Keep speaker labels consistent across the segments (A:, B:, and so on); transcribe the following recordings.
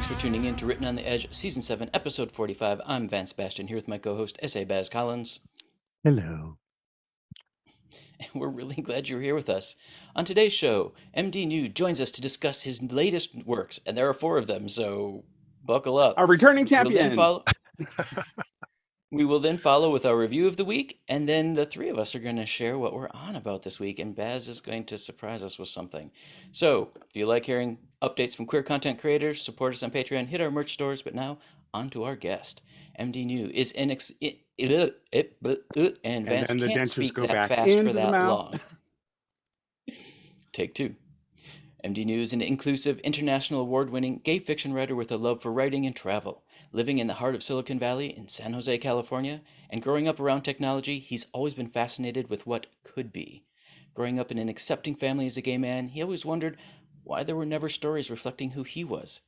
A: Thanks for tuning in to Written on the Edge, Season 7, Episode 45. I'm Vance Bastion, here with my co-host, S.A. Baz Collins.
B: Hello.
A: And we're really glad you're here with us. On today's show, NEU joins us to discuss his latest works, and there are 4 of them, so buckle up.
B: A returning
A: We'll then
B: champion.
A: We will then follow with our review of the week, and then the 3 of us are going to share what we're on about this week, and Baz is going to surprise us with something. So, if you like hearing updates from queer content creators, support us on Patreon, hit our merch stores, but now, on to our guest. NEU is and Vance
B: And then the
A: can't
B: dentures
A: speak
B: go
A: that
B: back
A: fast for
B: into the
A: that
B: mouth.
A: long. Take 2. NEU is an inclusive, international award-winning gay fiction writer with a love for writing and travel. Living in the heart of Silicon Valley in San Jose, California, and growing up around technology, he's always been fascinated with what could be. Growing up in an accepting family as a gay man, he always wondered why there were never stories reflecting who he was.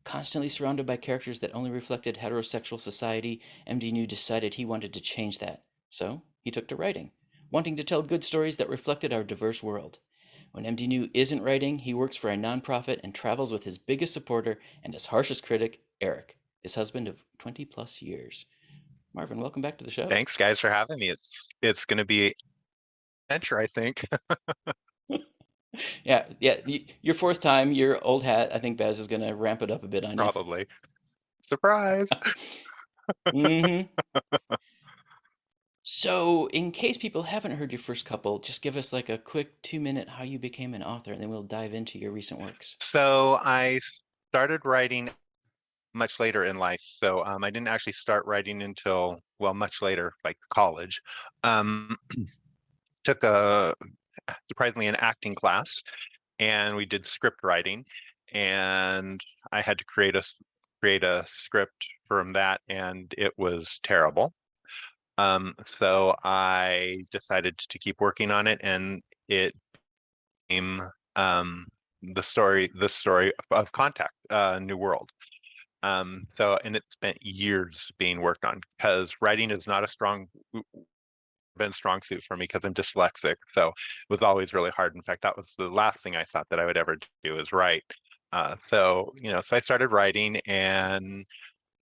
A: Constantly surrounded by characters that only reflected heterosexual society, NEU decided he wanted to change that. So, he took to writing, wanting to tell good stories that reflected our diverse world. When NEU isn't writing, he works for a nonprofit and travels with his biggest supporter and his harshest critic, Eric, his husband of 20 plus years. Marvin, welcome back to the show.
C: Thanks, guys, for having me. It's going to be an adventure, I think.
A: Yeah. Your 4th time, your old hat. I think Baz is going to ramp it up a bit on you.
C: Probably. Surprise!
A: Mm-hmm. So, in case people haven't heard your first couple, just give us like a quick 2-minute how you became an author, and then we'll dive into your recent works.
C: So I started writing much later in life. So I didn't actually start writing until, well, much later, like college. Took surprisingly an acting class, and we did script writing, and I had to create a script from that, and it was terrible. So I decided to keep working on it, and it became the story of Contact, New World. And it spent years being worked on because writing is not been strong suit for me because I'm dyslexic. So it was always really hard. In fact, that was the last thing I thought that I would ever do is write. So I started writing and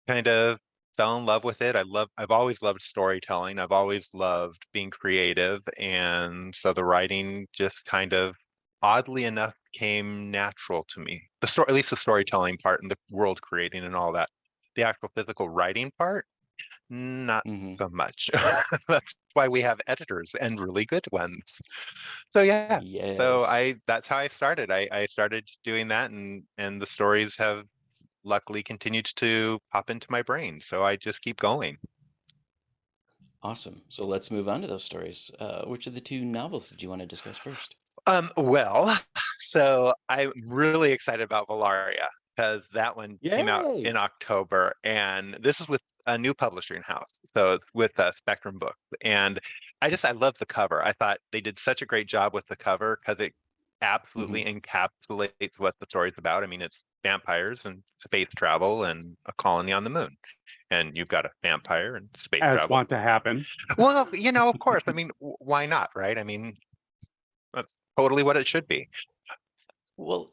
C: kind of fell in love with it. I've always loved storytelling. I've always loved being creative. And so the writing just kind of oddly enough came natural to me. At least the storytelling part and the world creating and all that. The actual physical writing part, not so much. That's why we have editors and really good ones. So yeah. So
A: Yes.
C: that's how I started. I started doing that, and the stories have luckily continued to pop into my brain. So I just keep going.
A: Awesome. So let's move on to those stories. Which of the 2 novels did you want to discuss first?
C: Well, so I'm really excited about Volaria because that one came out
B: Yay.
C: in October, and this is with a new publishing house. So it's with Spectrum Books, and I love the cover. I thought they did such a great job with the cover because it absolutely encapsulates what the story's about. I mean, it's vampires and space travel and a colony on the moon, and you've got a vampire and space
B: As
C: travel.
B: want to happen.
C: Well, of course. I mean, why not, right? I mean, that's totally what it should be.
A: Well,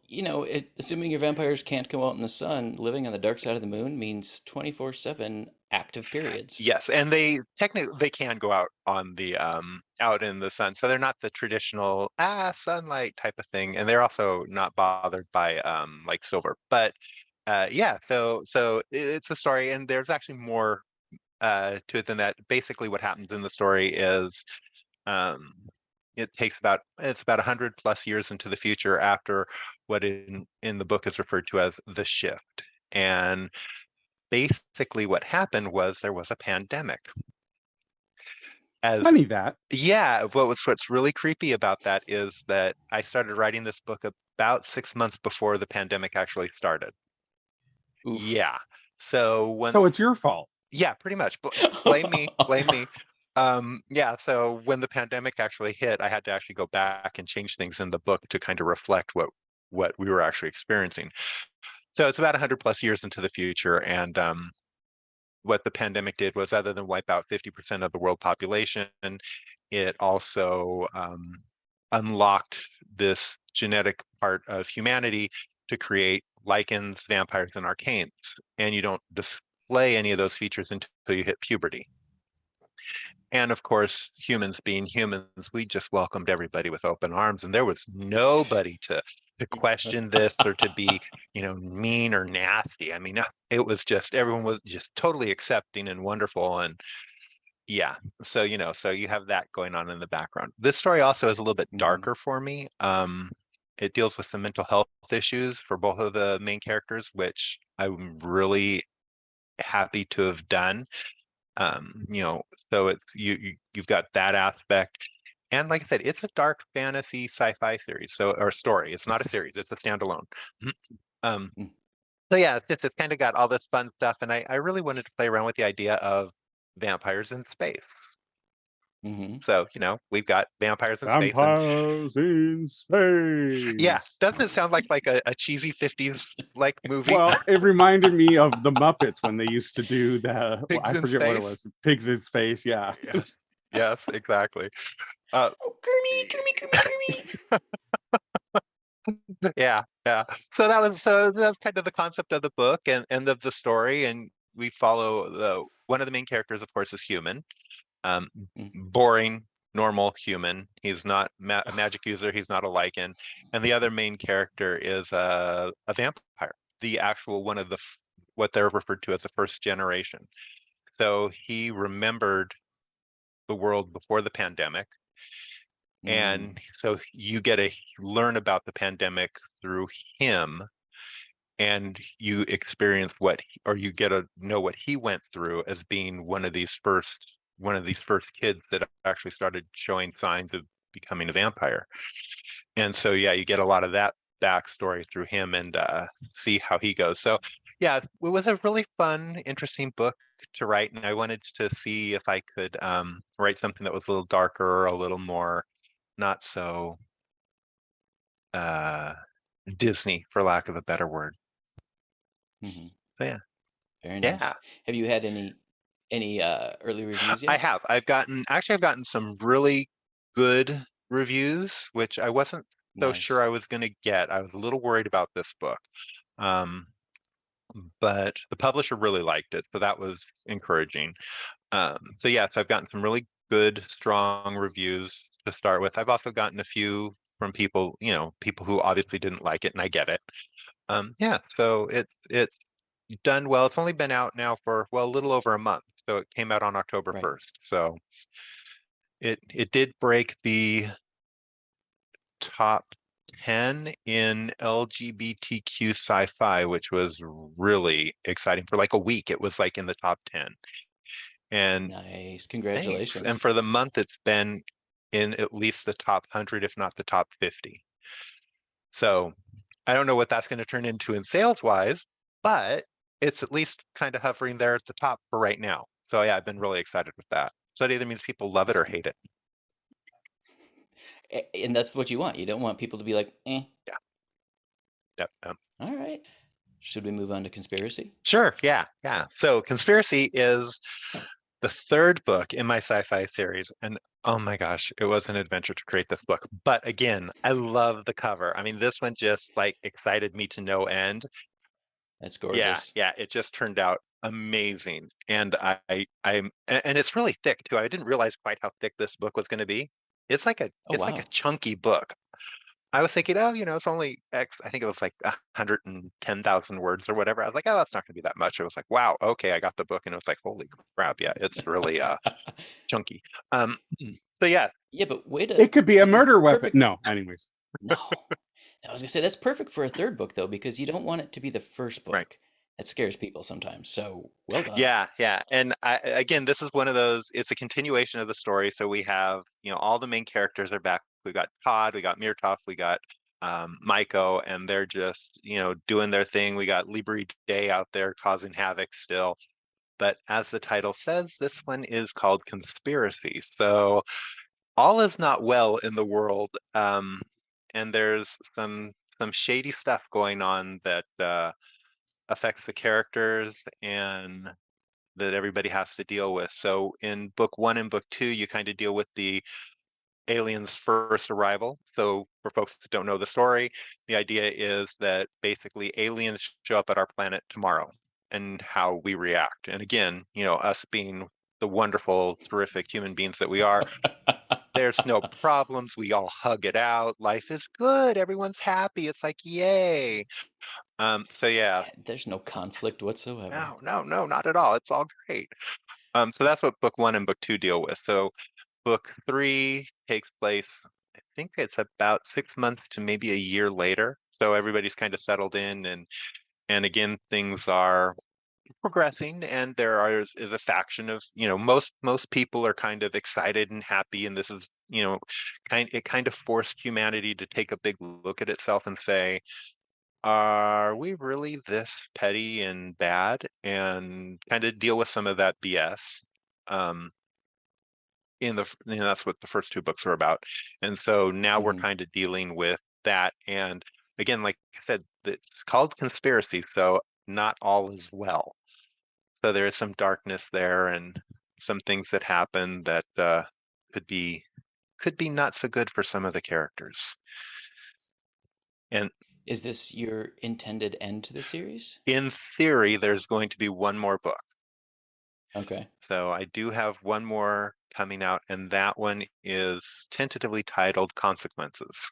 A: assuming your vampires can't come out in the sun, living on the dark side of the moon means 24/7 active periods.
C: Yes, and they technically can go out on the out in the sun, so they're not the traditional sunlight type of thing, and they're also not bothered by like silver. But yeah, so it's a story, and there's actually more to it than that. Basically, what happens in the story is um, it's about 100 plus years into the future after what in the book is referred to as the shift. And basically what happened was there was a pandemic.
B: Funny that.
C: Yeah, what's really creepy about that is that I started writing this book about 6 months before the pandemic actually started.
A: Oof.
C: Yeah. So
B: it's your fault.
C: Yeah, pretty much. Blame me, blame me. Yeah, so when the pandemic actually hit, I had to actually go back and change things in the book to kind of reflect what we were actually experiencing. So it's about 100 plus years into the future, and what the pandemic did was, other than wipe out 50% of the world population, it also unlocked this genetic part of humanity to create lichens, vampires, and arcanes, and you don't display any of those features until you hit puberty. And of course, humans being humans, we just welcomed everybody with open arms, and there was nobody to question this or to be, mean or nasty. I mean, it was just everyone was just totally accepting and wonderful. And yeah, so so you have that going on in the background. This story also is a little bit darker for me. It deals with some mental health issues for both of the main characters, which I'm really happy to have done. So it's you've got that aspect. And like I said, it's a dark fantasy sci-fi series, or story. It's not a series, it's a standalone. Um, so yeah, it's kind of got all this fun stuff, and I really wanted to play around with the idea of vampires in space.
A: Mm-hmm.
C: So, we've got vampires in space, and
B: Vampires in
C: yeah,
B: space.
C: doesn't it sound like a cheesy 50s like movie?
B: Well, it reminded me of the Muppets when they used to do the,
C: Pigs
B: I
C: in
B: forget what it
C: space.
B: was, Pigs in Space. Yeah.
C: Yes, yes, exactly. Uh,
A: Oh, Kermie.
C: yeah, yeah. So that's kind of the concept of the book and of the story, and we follow one of the main characters, of course, is human. Um, Boring, normal human. He's not a magic user. He's not a lichen. And the other main character is a vampire, the actual one of what they're referred to as the first generation. So he remembered the world before the pandemic. And so you get to learn about the pandemic through him, and you experience or you get to know what he went through as being one of these first kids that actually started showing signs of becoming a vampire. And so yeah, you get a lot of that backstory through him, and see how he goes. So yeah, it was a really fun, interesting book to write, and I wanted to see if I could write something that was a little darker, a little more not so uh Disney, for lack of a better word.
A: Mm-hmm.
C: So yeah.
A: Very
C: Yeah.
A: nice. Have you had any early reviews
C: I
A: yet?
C: have. I've gotten some really good reviews, which I wasn't so sure
A: Nice.
C: I was going to get. I was a little worried about this book. Um, but the publisher really liked it, so that was encouraging. So yeah, so I've gotten some really good, strong reviews to start with. I've also gotten a few from people, people who obviously didn't like it, and I get it. Yeah, so it's done well. It's only been out now for, well, a little over a month. So it came out on October
A: Right.
C: 1st. So it did break the top 10 in LGBTQ sci-fi, which was really exciting. For like a week, it was like in the top 10. And
A: Nice.
C: thanks. And
A: Congratulations.
C: for the month, it's been in at least the top 100, if not the top 50. So I don't know what that's going to turn into in sales wise, but it's at least kind of hovering there at the top for right now. So yeah, I've been really excited with that. So that either means people love it
A: That's
C: or
A: fun.
C: hate it.
A: And that's what you want. You don't want people to be like, eh.
C: Yeah. Yep.
A: All right. Should we move on to conspiracy?
C: Sure. Yeah. Yeah. So Conspiracy is the third book in my sci-fi series. And oh my gosh, it was an adventure to create this book. But again, I love the cover. I mean, this one just like excited me to no end.
A: That's
C: Yeah,
A: gorgeous.
C: yeah, it just turned out amazing. And and it's really thick too. I didn't realize quite how thick this book was going to be.
A: Oh,
C: It's like a
A: wow.
C: chunky book. I was thinking, oh, it's only X. I think it was like 110,000 words or whatever. I was like, oh, that's not going to be that much. It was like, wow, okay, I got the book, and it was like, holy crap, yeah, it's really chunky. Um, so yeah,
A: Yeah, but way to
B: It could be a murder weapon.
A: perfect.
B: No, anyways.
A: No. I was gonna say that's perfect for a third book though, because you don't want it to be the first
C: right.
A: book. That scares people sometimes. So well done.
C: Yeah, yeah. And again, this is one of those, it's a continuation of the story. So we have, all the main characters are back. We got Todd, we got Mirtov, we got Maiko, and they're just, doing their thing. We got Libri Day out there causing havoc still. But as the title says, this one is called Conspiracy. So all is not well in the world. And there's some shady stuff going on that affects the characters and that everybody has to deal with. So in book one and book two, you kind of deal with the aliens' first arrival. So for folks that don't know the story, the idea is that basically aliens show up at our planet tomorrow and how we react. And again, us being the wonderful, terrific human beings that we are, there's no problems. We all hug it out. Life is good. Everyone's happy. It's like, yay. So yeah,
A: There's no conflict whatsoever.
C: no, not at all. It's all great. So that's what book one and book two deal with. So book three takes place, I think it's about 6 months to maybe a year later. So everybody's kind of settled in, and again, things are progressing, and is a faction of, most people are kind of excited and happy, and this is, it kind of forced humanity to take a big look at itself and say, are we really this petty and bad? And kind of deal with some of that BS. Um, that's what the first two books are about. And so now we're
A: Hmm.
C: kind of dealing with that. And again, like I said, it's called conspiracy, so not all is well. So there is some darkness there and some things that happen that could be could be not so good for some of the characters. And
A: Is this your intended end to the series?
C: in theory, there's going to be one more book.
A: Okay.
C: So I do have one more coming out, and that one is tentatively titled Consequences.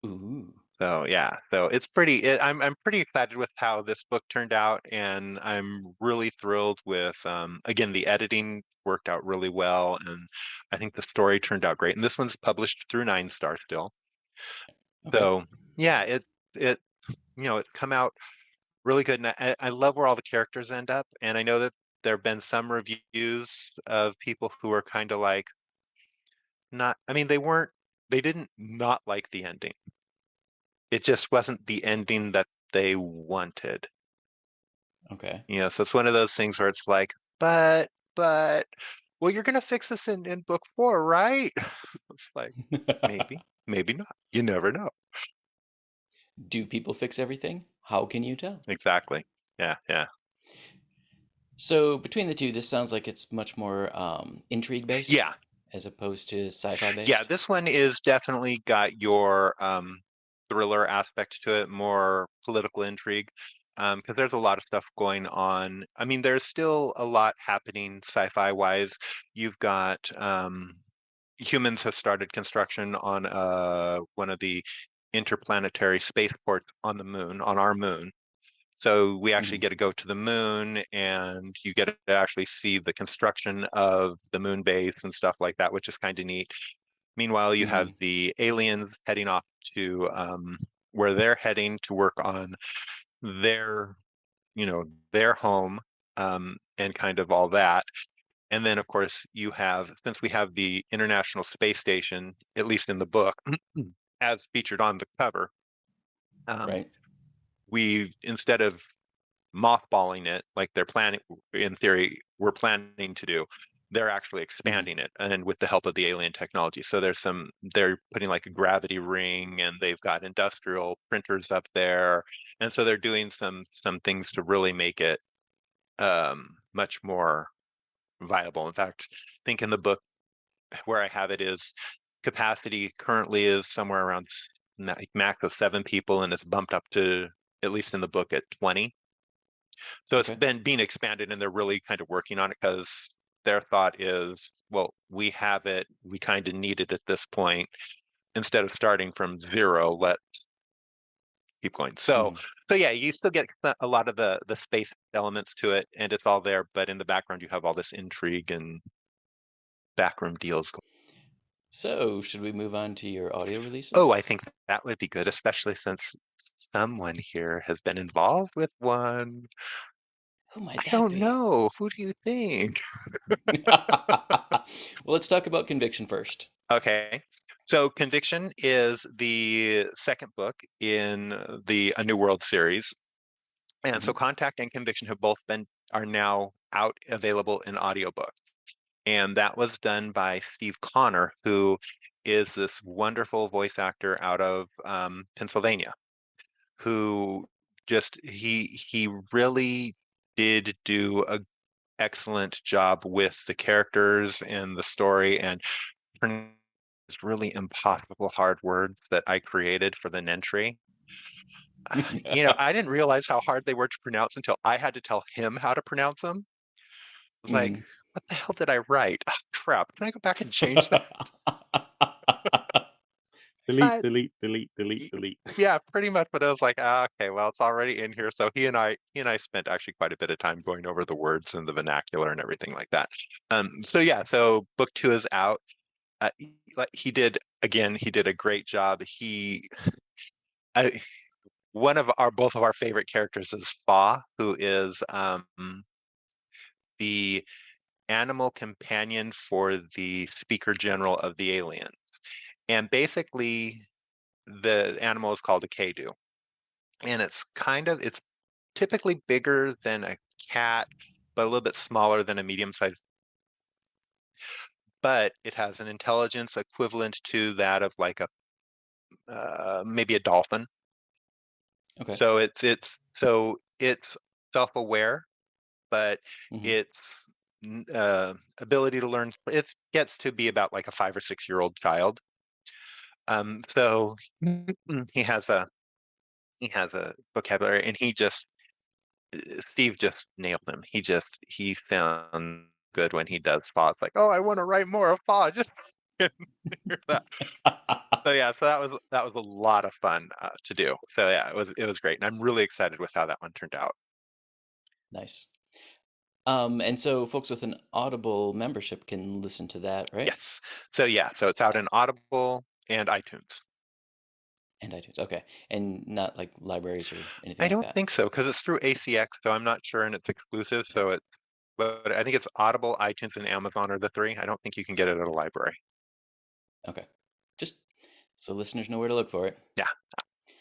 A: Ooh.
C: So yeah, so I'm pretty excited with how this book turned out, and I'm really thrilled with again, the editing worked out really well, and I think the story turned out great. And this one's published through Nine Star still.
A: Okay.
C: So yeah, it it's come out really good, and I love where all the characters end up. And I know that there have been some reviews of people who are kind of like, not, I mean, they didn't not like the ending. It just wasn't the ending that they wanted.
A: Okay.
C: So it's one of those things where it's like, but, well, you're gonna fix this in book four, right? It's like, maybe, maybe not. You never know.
A: Do people fix everything? How can you tell?
C: Exactly. Yeah, yeah.
A: So between the two, this sounds like it's much more intrigue based
C: Yeah,
A: as opposed to sci-fi
C: yeah,
A: based.
C: this one is definitely got your thriller aspect to it, more political intrigue, because there's a lot of stuff going on. I mean, there's still a lot happening sci-fi wise. You've got humans have started construction on one of the interplanetary spaceports on the moon, on our moon. So we actually
A: Hmm.
C: get to go to the moon, and you get to actually see the construction of the moon base and stuff like that, which is kind of neat. Meanwhile, you have
A: Hmm.
C: the aliens heading off to where they're heading to work on their, their home, and kind of all that. And then, of course, since we have the International Space Station, at least in the book, as featured on the cover, um,
A: Right.
C: instead of mothballing it like they're planning, in theory we're planning to do, they're actually
A: Hmm.
C: expanding it, and with the help of the alien technology. So they're putting like a gravity ring, and they've got industrial printers up there, and so they're doing some things to really make it much more viable. In fact, I think in the book where I have it is capacity currently is somewhere around max of 7 people, and it's bumped up to, at least in the book, at 20. So it's
A: Okay.
C: been being expanded, and they're really kind of working on it because their thought is, well, we have it, we kind of need it at this point. Instead of starting from zero, let's keep going. So,
A: Hmm.
C: so yeah, you still get a lot of the space elements to it, and it's all there. But in the background, you have all this intrigue and backroom deals.
A: So should we move on to your audio
C: Oh,
A: releases?
C: I think that would be good, especially since someone here has been involved with one.
A: Who might
C: I
A: that
C: don't
A: be?
C: know. Who do you think?
A: Well, let's talk about Conviction first.
C: Okay. So Conviction is the second book in the A New World series. And
A: Hmm.
C: so Contact and Conviction have both are now out, available in audiobook. And that was done by Steve Connor, who is this wonderful voice actor out of Pennsylvania, who he really did do a excellent job with the characters and the story, and turning really impossible hard words that I created for the entry. I didn't realize how hard they were to pronounce until I had to tell him how to pronounce them. I was like,
A: Mhm.
C: what the hell did I write? Oh, crap. Can I go back and change that?
B: Delete,
C: Uh,
B: delete, delete, delete,
C: y-
B: delete.
C: yeah, pretty much. But I was like, okay, well, it's already in here. So he and I spent actually quite a bit of time going over the words and the vernacular and everything like that. So yeah, so book two is out. Like he did a great job. I, One of our both of our favorite characters is Fa, who is the animal companion for the Speaker General of the aliens. And basically, the animal is called a Kadu. And it's typically bigger than a cat, but a little bit smaller than a medium-sized, but it has an intelligence equivalent to that of like a maybe a dolphin.
A: Okay.
C: So it's self-aware, but
A: Mhm.
C: its ability to learn it gets to be about like a 5 or 6 year old child. So he has a vocabulary, and Steve just nailed him. He sounds good when he does Fa. It's like, oh, I want to write more of Fa. Just hear that. So yeah, so that was a lot of fun to do. So yeah, it was great, and I'm really excited with how that one turned out.
A: Nice. And so folks with an Audible membership can listen to that, right?
C: Yes. So yeah, so it's out
A: Okay.
C: in Audible and iTunes.
A: And iTunes. Okay. And not like libraries or anything
C: I
A: like
C: don't
A: that.
C: think so because it's through ACX, so I'm not sure, and it's exclusive.
A: Okay.
C: But I think it's Audible, iTunes, and Amazon are the three. I don't think you can get it at a library.
A: Okay. Just so listeners know where to look for it.
C: Yeah,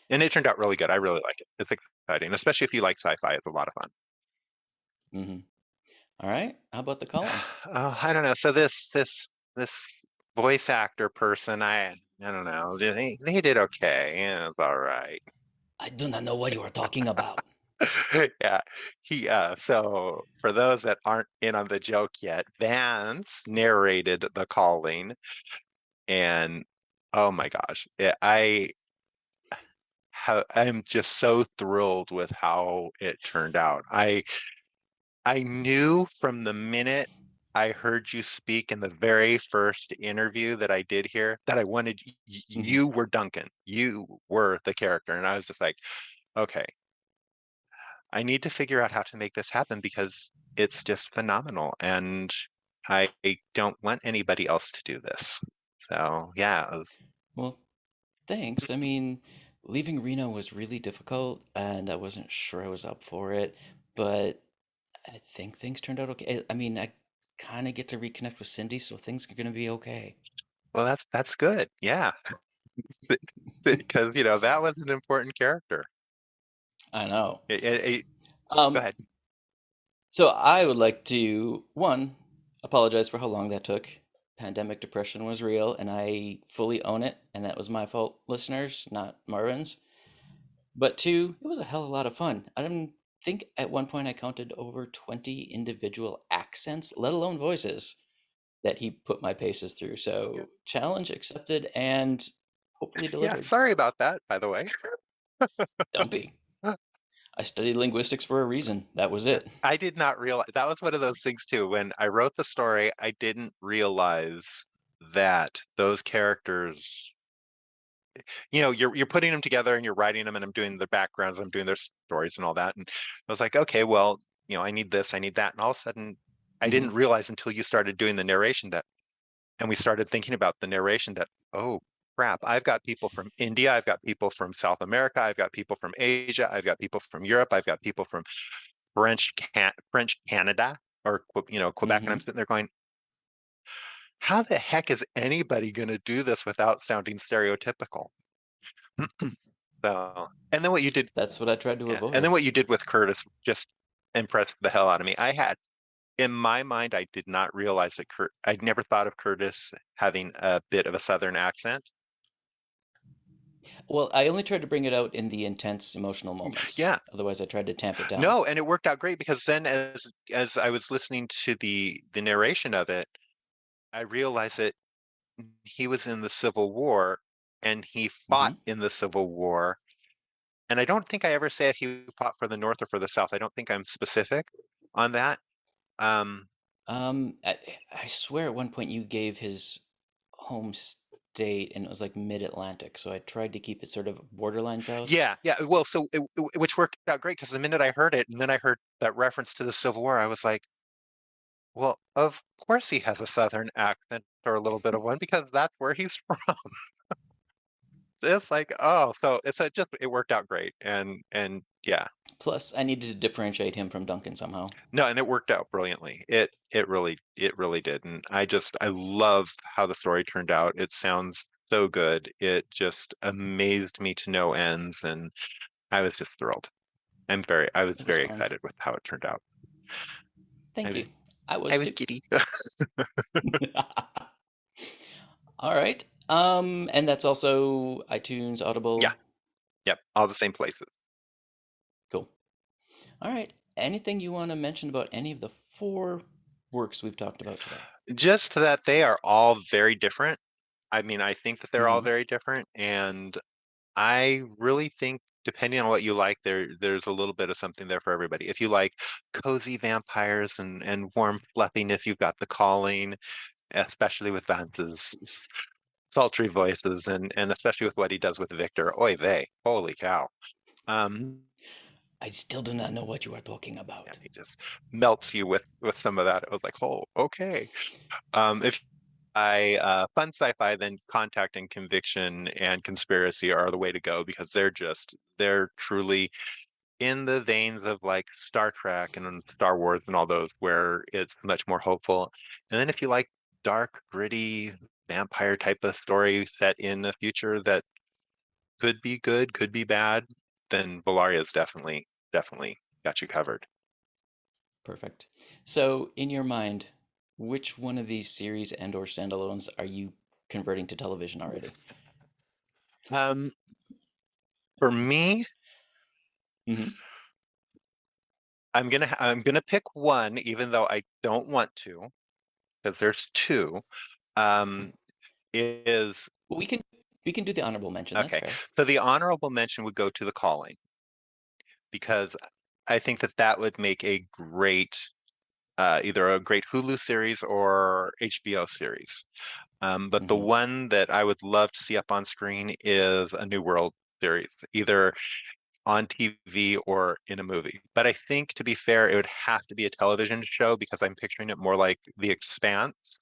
C: and it turned out really good. I really like it. It's exciting, especially if you like sci-fi. It's a lot of fun.
A: Mhm. All right. How about the column?
C: I don't know. So this voice actor person, I don't know. He did okay. Yeah, it's all right.
A: I do not know what you are talking about.
C: Yeah, so for those that aren't in on the joke yet, Vance narrated The Calling, and oh my gosh, I'm just so thrilled with how it turned out. I knew from the minute I heard you speak in the very first interview that I did here that I wanted
A: Mhm.
C: you were Duncan. You were the character, and I was just like, okay, I need to figure out how to make this happen because it's just phenomenal, and I don't want anybody else to do this. So yeah,
A: Well, thanks. I mean, leaving Reno was really difficult, and I wasn't sure I was up for it, but I think things turned out okay. I mean, I kind of get to reconnect with Cindy, so things are going to be okay.
C: well, that's good. Yeah, because that was an important character.
A: I know.
C: It- go
A: Um,
C: ahead.
A: so I would like to, one, apologize for how long that took. Pandemic depression was real, and I fully own it, and that was my fault, listeners, not Marvin's. But two, it was a hell of a lot of fun. I don't think at one point I counted over 20 individual accents, let alone voices, that he put my paces through.
C: Yeah,
A: So, challenge accepted and hopefully
C: yeah.
A: delivered.
C: Sorry about that, by the way.
A: Don't be. I studied linguistics for a reason. That was
C: Yeah,
A: it.
C: I did not realize that was one of those things too. When I wrote the story, I didn't realize that those characters, you're putting them together and you're writing them, and I'm doing the backgrounds, I'm doing their stories and all that. And I was like, okay, well, I need this, I need that. And all of a sudden, I
A: Hmm.
C: didn't realize until you started doing the narration and we started thinking about the narration that, oh, crap, I've got people from India, I've got people from South America, I've got people from Asia, I've got people from Europe, I've got people from French Canada or Quebec, and I'm
A: Hmm.
C: sitting there going, how the heck is anybody going to do this without sounding stereotypical? So, and then what you did,
A: That's what I tried to
C: yeah, and then
A: avoid.
C: what you did with Curtis just impressed the hell out of me. In my mind, I did not realize that I'd never thought of Curtis having a bit of a Southern accent.
A: Well, I only tried to bring it out in the intense emotional moments.
C: Yeah,
A: Otherwise, I tried to tamp it down.
C: no, and it worked out great because then as I was listening to the narration of it, I realized that he was in the Civil War and he fought
A: Hmm.
C: in the Civil War. And I don't think I ever say if he fought for the North or for the South. I don't think I'm specific on that. Um,
A: I swear at one point you gave his home state and it was like mid-Atlantic, so I tried to keep it sort of borderline south.
C: yeah, yeah. Well, which worked out great because the minute I heard it, and then I heard that reference to the Civil War, I was like, well, of course he has a Southern accent or a little bit of one because that's where he's from. It's like, oh, so it worked out great, and yeah,
A: Plus, I needed to differentiate him from Duncan somehow.
C: no, and it worked out brilliantly. It really did, and I love how the story turned out. It sounds so good. It just amazed me to no ends, and I was just thrilled. I was
A: It was
C: very
A: fun.
C: excited with how it turned out. I
A: Thank
C: was
A: you. I
C: I
A: was
C: was
A: too.
C: giddy.
A: All right. And that's also iTunes,
C: Yeah,
A: Audible.
C: yep, all the same places.
A: Cool. All right. Anything you want to mention about any of the four works we've talked about today?
C: Just that they are all very different. I mean, I think that they're all
A: Hmm.
C: very different, and I really think depending on what you like, there's a little bit of something there for everybody. If you like cozy vampires and warm fluffiness, you've got The Calling, especially with Vance's sultry voices and especially with what he does with Victor. Oy vey, holy cow. Um,
A: I still do not know what you are talking
C: yeah,
A: about.
C: he just melts you with some of that. It was like, oh, okay. If I fun sci-fi, then Contact and Conviction and Conspiracy are the way to go because they're truly in the veins of like Star Trek and Star Wars and all those where it's much more hopeful. And then if you like dark, gritty vampire type of story set in the future that could be good, could be bad, then Valaria's definitely got you covered.
A: Perfect. So, in your mind, which one of these series and/or standalones are you converting to television already?
C: Um, for me,
A: Hmm.
C: I'm gonna pick one, even though I don't want to, because there's two. Um, is
A: Well, we can do the honorable mention. That's
C: okay.
A: fair.
C: So the honorable mention would go to The Calling because I think that that would make a great either a great Hulu series or HBO series. But the
A: Hmm.
C: one that I would love to see up on screen is a New World series, either on TV or in a movie. But I think, to be fair, it would have to be a television show because I'm picturing it more like The Expanse,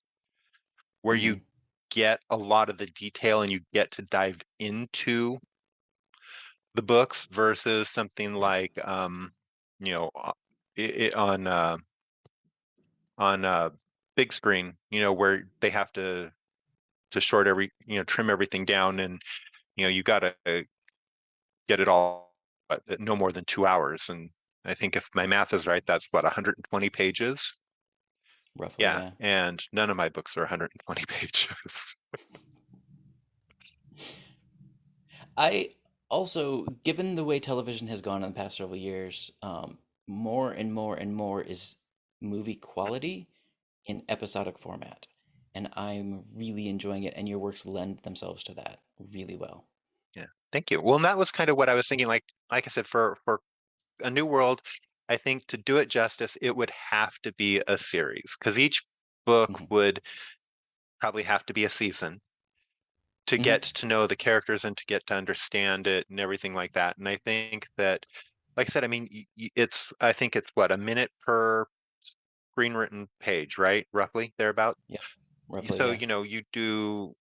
C: where
A: Hmm.
C: you get a lot of the detail and you get to dive into the books versus something like you know on big screen, where they have to short trim everything down, and you got to get it all at no more than 2 hours. And I think if my math is right, that's what 120 pages.
A: Roughly,
C: Yeah,
A: yeah.
C: and none of my books are 120 pages.
A: I also, given the way television has gone in the past several years, more and more and more is movie quality in episodic format. And I'm really enjoying it, and your works lend themselves to that really well.
C: Yeah, thank you. Well, and that was kind of what I was thinking. Like I said, for a new world, I think to do it justice, it would have to be a series because each book
A: Hmm.
C: would probably have to be a season to
A: Hmm.
C: get to know the characters and to get to understand it and everything like that. And I think that, like I said, I mean, I think it's what, a minute per screenwritten page, right? Roughly thereabout.
A: Yeah, roughly,
C: So,
A: yeah.
C: you do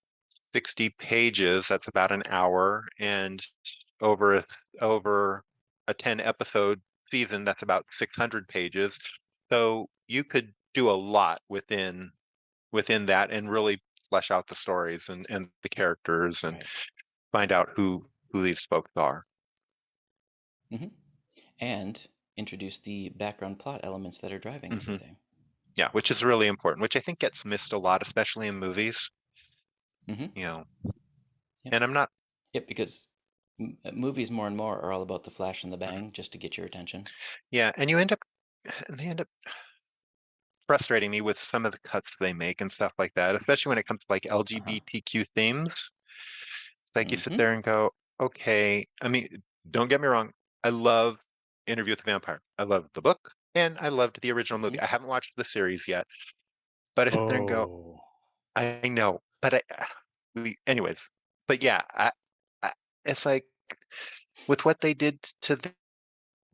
C: 60 pages, that's about an hour, and over a 10 episode season, that's about 600 pages. So you could do a lot within that and really flesh out the stories and the characters and
A: Right.
C: find out who these folks are.
A: Hmm. And introduce the background plot elements that are driving
C: Hmm.
A: everything.
C: Yeah, which is really important, which I think gets missed a lot, especially in movies.
A: Hmm.
C: You know,
A: Yep.
C: and I'm not.
A: Yep, because movies more and more are all about the flash and the bang just to get your attention.
C: Yeah, and they end up frustrating me with some of the cuts they make and stuff like that, especially when it comes to like
A: Uh-huh.
C: LGBTQ themes. It's like you sit
A: Mm-hmm.
C: there and go, okay. I mean, don't get me wrong. I love Interview with the Vampire. I loved the book and I loved the original movie.
A: Mm-hmm.
C: I haven't watched the series yet, but I sit there and go,
B: Oh,
C: I know, but anyways, but yeah, I, it's like with what they did to the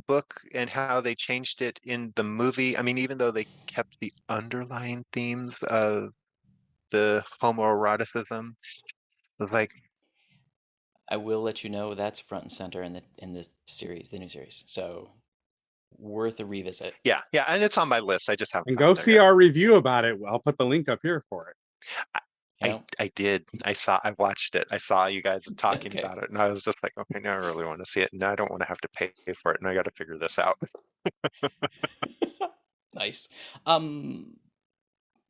C: book and how they changed it in the movie. I mean, even though they kept the underlying themes of the homoeroticism, it was like,
A: I will let you know that's front and center in the series, the new series. So worth a revisit.
C: yeah, yeah, and it's on my list. I just haven't
B: and go
C: gotten there
B: see
C: yet.
B: our review about it. I'll put the link up here for it.
C: I,
A: You know?
C: I did. I watched it. I saw you guys talking
A: Okay.
C: about it, and I was just like, okay, now I really want to see it, and I don't want to have to pay for it, and I got to figure this out.
A: Nice.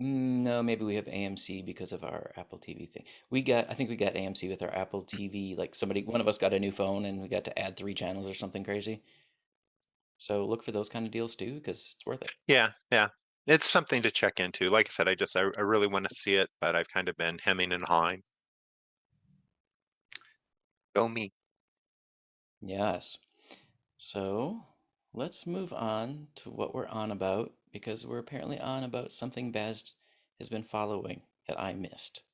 A: No, maybe we have AMC because of our Apple TV thing. I think we got AMC with our Apple TV. Like one of us got a new phone and we got to add 3 channels or something crazy. So look for those kind of deals too, because it's worth it.
C: Yeah, yeah. It's something to check into. Like I said, I really want to see it, but I've kind of been hemming and hawing. Go me.
A: Yes. So let's move on to what we're on about because we're apparently on about something Baz has been following that I missed.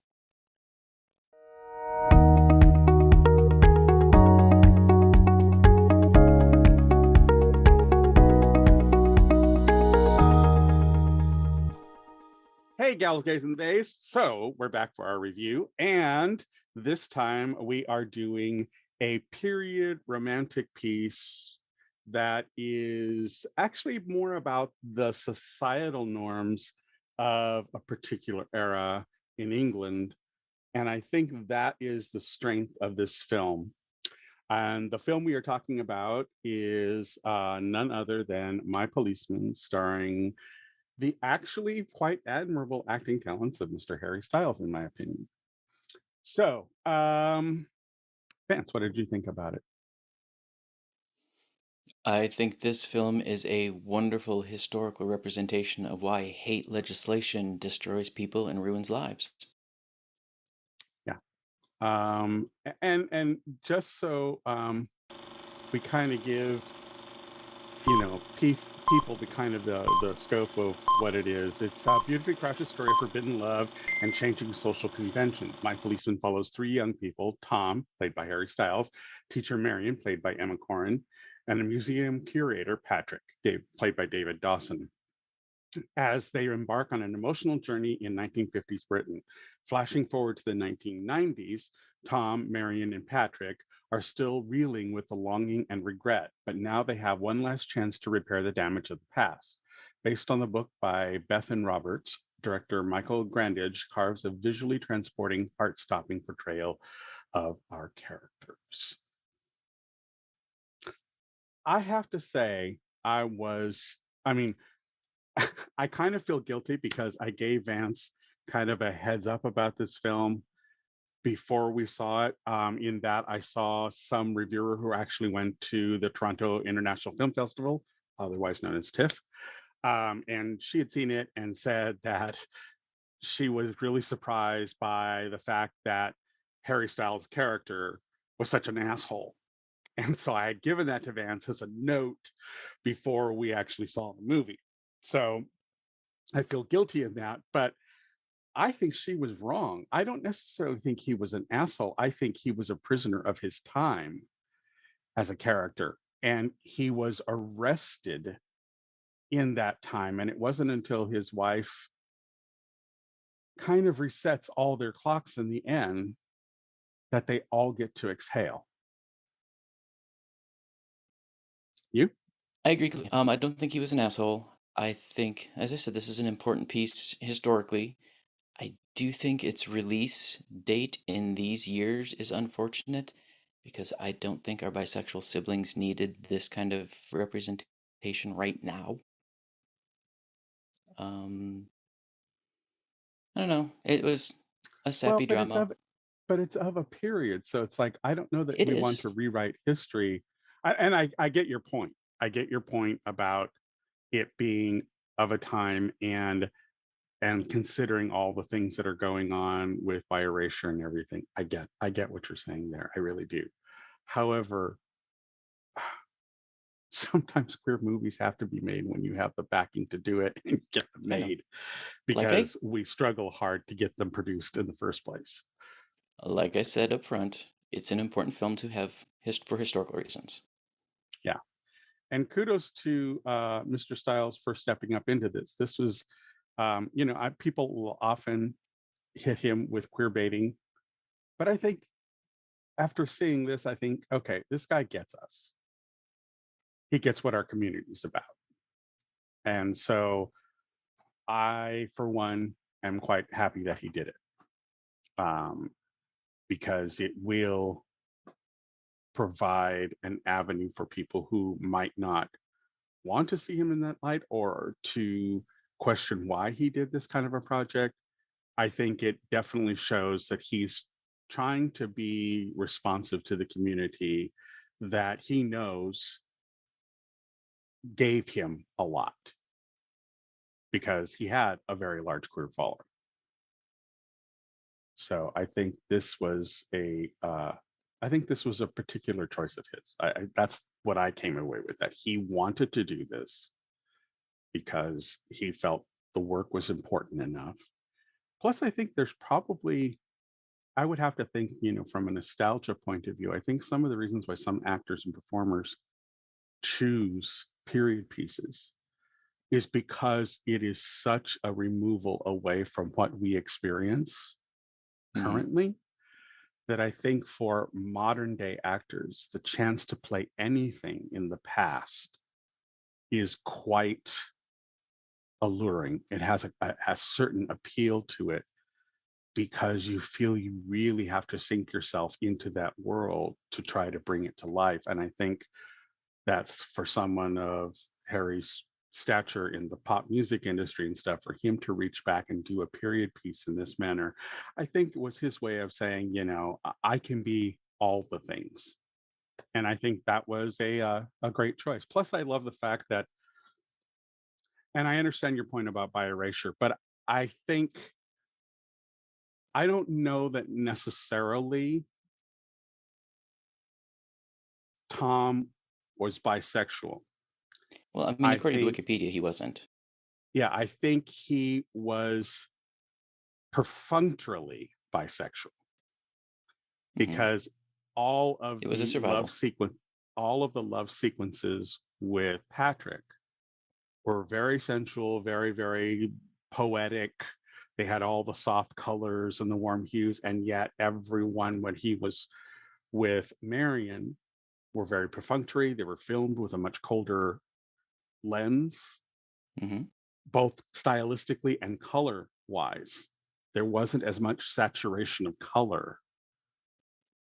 B: Hey, gals, gays, and bays. So we're back for our review. And this time we are doing a period romantic piece that is actually more about the societal norms of a particular era in England. And I think that is the strength of this film. And the film we are talking about is none other than My Policeman, starring the actually quite admirable acting talents of Mr. Harry Styles, in my opinion. So, Vance, what did you think about it?
A: I think this film is a wonderful historical representation of why hate legislation destroys people and ruins lives.
B: Yeah. And just so we kind of give people the kind of the scope of what it is. It's a beautifully crafted story of forbidden love and changing social conventions. My Policeman follows 3 young people: Tom, played by Harry Styles, teacher Marion, played by Emma Corrin, and a museum curator, Patrick, played by David Dawson, as they embark on an emotional journey in 1950s Britain. Flashing forward to the 1990s, Tom, Marion, and Patrick are still reeling with the longing and regret, but now they have one last chance to repair the damage of the past. Based on the book by Bethan Roberts, director Michael Grandage carves a visually transporting, heart-stopping portrayal of our characters. I have to say, I mean, I kind of feel guilty because I gave Vance kind of a heads up about this film before we saw it. In that I saw some reviewer who actually went to the Toronto International Film Festival, otherwise known as TIFF, and she had seen it and said that she was really surprised by the fact that Harry Styles' character was such an asshole. And so I had given that to Vance as a note before we actually saw the movie. So I feel guilty of that, but I think she was wrong. I don't necessarily think he was an asshole. I think he was a prisoner of his time as a character. And he was arrested in that time. And it wasn't until his wife kind of resets all their clocks in the end that they all get to exhale. You?
A: I agree. I don't think he was an asshole. I think, as I said, this is an important piece historically. I do think its release date in these years is unfortunate because I don't think our bisexual siblings needed this kind of representation right now. Um, I don't know. It was a
B: Well,
A: sappy drama.
B: but it's of a period. So it's like I don't know that
A: It
B: we want to
A: is.
B: rewrite history. And I get your point. I get your point about it being of a time, and considering all the things that are going on with bi-erasure and everything. I get what you're saying there. I really do. However, sometimes queer movies have to be made when you have the backing to do it and get them
A: I know.
B: made,
A: Like I
B: because we struggle hard to get them produced in the first place.
A: like I said up front, it's an important film to have for historical reasons.
B: Yeah. And kudos to Mr. Styles for stepping up into this. This was, people will often hit him with queer baiting, but I think after seeing this, I think, okay, this guy gets us. He gets what our community is about. And so I, for one, am quite happy that he did it, um, because it will provide an avenue for people who might not want to see him in that light, or to question why he did this kind of a project. I think it definitely shows that he's trying to be responsive to the community that he knows gave him a lot, because he had a very large queer following. So I think this was a particular choice of his. That's what I came away with, that he wanted to do this because he felt the work was important enough. Plus, I think there's probably, I would have to think, from a nostalgia point of view, I think some of the reasons why some actors and performers choose period pieces is because it is such a removal away from what we experience
A: Hmm.
B: currently, that I think for modern day actors, the chance to play anything in the past is quite alluring. It has a certain appeal to it, because you feel you really have to sink yourself into that world to try to bring it to life. And I think that's, for someone of Harry's stature in the pop music industry and stuff, for him to reach back and do a period piece in this manner, I think it was his way of saying, I can be all the things. And I think that was a great choice. Plus, I love the fact that, and I understand your point about bi erasure, but I think, I don't know that necessarily Tom was bisexual.
A: Well, I mean,
B: I
A: according to
B: think,
A: Wikipedia, he wasn't.
B: yeah, I think he was perfunctorily bisexual,
A: Hmm.
B: because all
A: It
B: of
A: was a
B: the love
A: survival.
B: sequence, all of the love sequences with Patrick were very sensual, very, very poetic. They had all the soft colors and the warm hues, and yet everyone, when he was with Marion, were very perfunctory. They were filmed with a much colder lens,
A: Hmm.
B: both stylistically and color wise. There wasn't as much saturation of color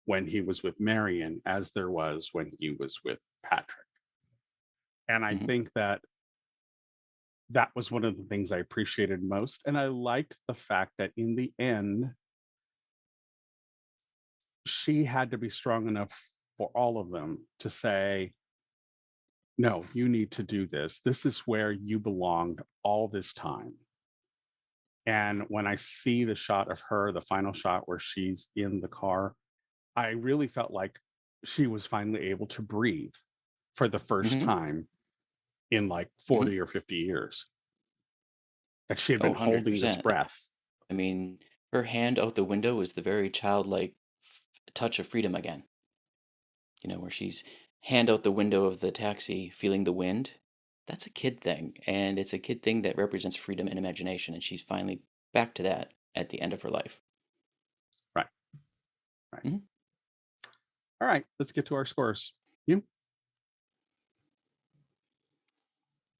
B: when he was with Marion as there was when he was with Patrick. And I
A: Hmm.
B: think that that was one of the things I appreciated most. And I liked the fact that in the end, she had to be strong enough for all of them to say, no, you need to do this. This is where you belonged all this time. And when I see the shot of her, the final shot where she's in the car, I really felt like she was finally able to breathe for the first
A: Hmm.
B: time in like
A: Hmm.
B: 40 or 50 years. That she had
A: Oh,
B: been holding this
A: 100%.
B: breath.
A: I mean, her hand out the window is the very childlike touch of freedom again. Where she's hand out the window of the taxi, feeling the wind. That's a kid thing, and it's a kid thing that represents freedom and imagination, and she's finally back to that at the end of her life.
B: Right. Right.
A: Hmm.
B: All right. Let's get to our scores. You?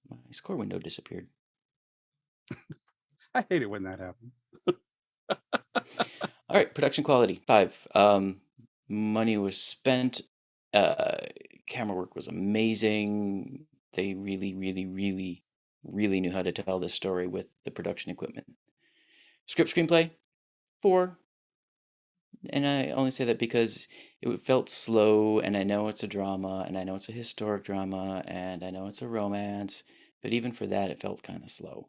A: My score window disappeared.
B: I hate it when that happens.
A: All right, production quality 5. Money was spent. Uh, Camera work was amazing. They really, really, really, really knew how to tell this story with the production equipment. Script screenplay 4. And I only say that because it felt slow, and I know it's a drama, and I know it's a historic drama, and I know it's a romance, but even for that, it felt kind of slow.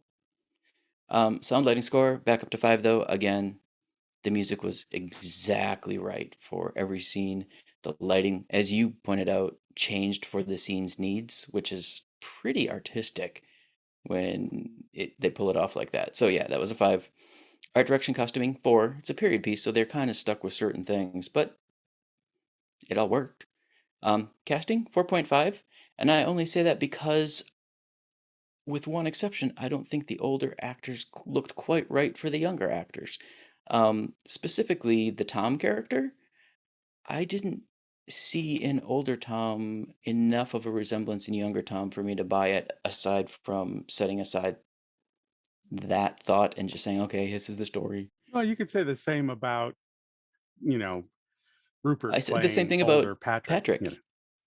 A: Sound lighting score, back up to 5 though. Again, the music was exactly right for every scene. The lighting, as you pointed out, changed for the scene's needs, which is pretty artistic when they pull it off like that. So yeah, that was a 5. Art direction, costuming, 4. It's a period piece, so they're kind of stuck with certain things, but it all worked. Casting, 4.5, and I only say that because, with one exception, I don't think the older actors looked quite right for the younger actors. Specifically, the Tom character, I didn't see in older Tom enough of a resemblance in younger Tom for me to buy it, aside from setting aside that thought and just saying, okay, this is the story.
B: Well, you could say the same about, you know,
A: I
B: Rupert
A: said the same
B: playing
A: thing about
B: older Patrick.
A: Patrick.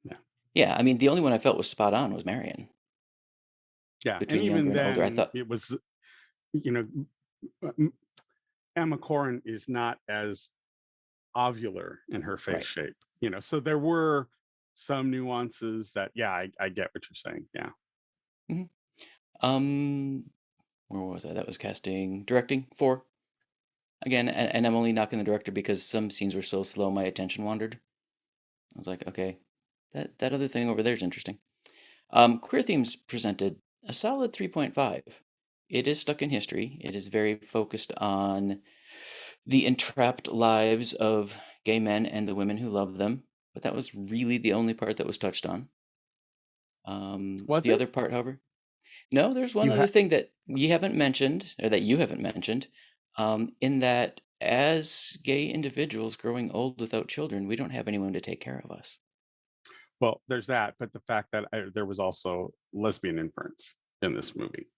B: Yeah.
A: Yeah, I mean, the only one I felt was spot on was Marion.
B: Yeah. And
A: Between younger
B: even
A: and older, I
B: then,
A: thought,
B: it was, you know, Emma Corrin is not as ovular in her face
A: right.
B: shape, so there were some nuances that, yeah, I get what you're saying. Yeah.
A: hmm Um, where was I? That was casting, directing, 4. Again, and I'm only knocking the director because some scenes were so slow, my attention wandered. I was like, okay, that other thing over there is interesting. Queer themes presented, a solid 3.5. It is stuck in history. It is very focused on the entrapped lives of gay men and the women who love them, but that was really the only part that was touched on.
B: Was
A: The
B: it?
A: other part, however, no, there's one
B: You
A: other
B: had
A: thing that we haven't mentioned, or that you haven't mentioned, in that as gay individuals growing old without children, we don't have anyone to take care of us.
B: Well, there's that, but the fact that there was also lesbian inference in this movie.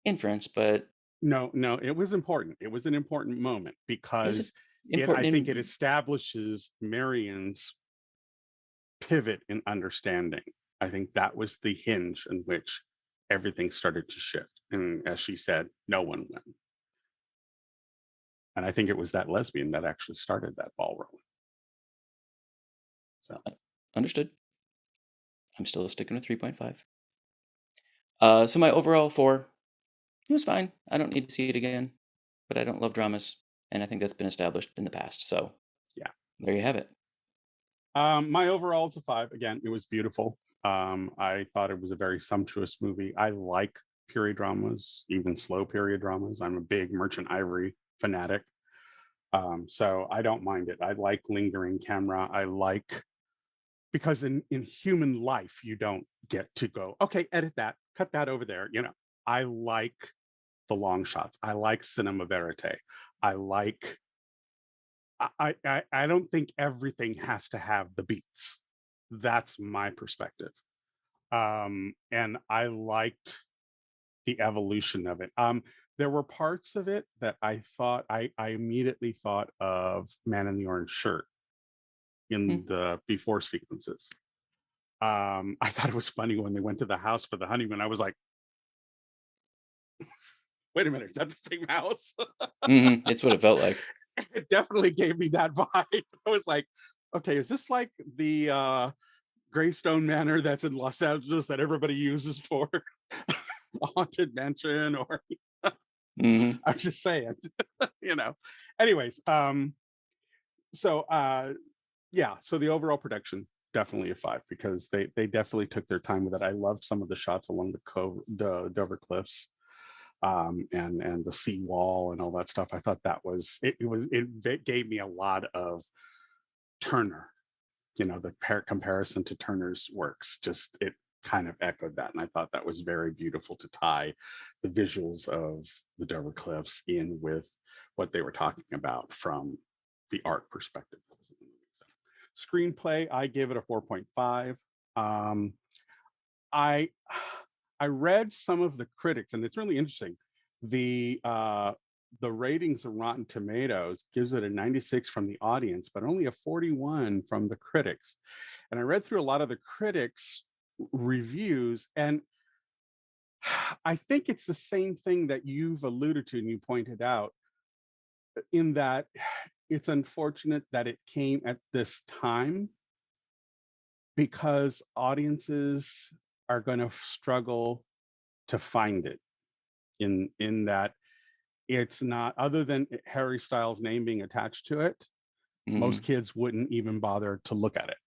A: Inference, but
B: No, it was important. It was an important moment
A: it was
B: because I
A: important
B: think it
A: in.
B: establishes Marion's pivot in understanding. I think that was the hinge in which everything started to shift. And as she said, no one went. And I think it was that lesbian that actually started that ball rolling. So
A: Understood. I'm still sticking with 3.5. So my overall 4, it was fine. I don't need to see it again, but I don't love dramas, and I think that's been established in the past. So
B: yeah.
A: there you have it.
B: My overall is a 5. Again, it was beautiful. I thought it was a very sumptuous movie. I like period dramas, even slow period dramas. I'm a big Merchant Ivory fanatic. So I don't mind it. I like lingering camera. I like, because in human life, you don't get to go, okay, edit that, cut that over there. I like the long shots. I like cinema verite. I like, I don't think everything has to have the beats. That's my perspective. And I liked the evolution of it. There were parts of it that I immediately thought of Man in the Orange Shirt
A: Hmm.
B: in the before sequences. I thought it was funny when they went to the house for the honeymoon. I was like, wait a minute, is that the same house?
A: It's what it felt like.
B: It definitely gave me that vibe. I was like, okay, is this like the Greystone Manor that's in Los Angeles that everybody uses for a haunted mansion? Or
A: Hmm.
B: I'm just saying, you know. Anyways, so yeah, so the overall production, definitely a 5, because they definitely took their time with it. I loved some of the shots along the Dover Cliffs, and the seawall and all that stuff. I thought that was it gave me a lot of Turner, the comparison to Turner's works. Just it kind of echoed that, and I thought that was very beautiful to tie the visuals of the Dover Cliffs in with what they were talking about from the art perspective. So, screenplay, I give it a 4.5. Um, I I read some of the critics, and it's really interesting. The ratings of Rotten Tomatoes gives it a 96 from the audience, but only a 41 from the critics. And I read through a lot of the critics' reviews, and I think it's the same thing that you've alluded to and you pointed out, in that it's unfortunate that it came at this time, because audiences are going to struggle to find it in that it's not, other than Harry Styles' name being attached to it, most
A: Hmm.
B: kids wouldn't even bother to look at it.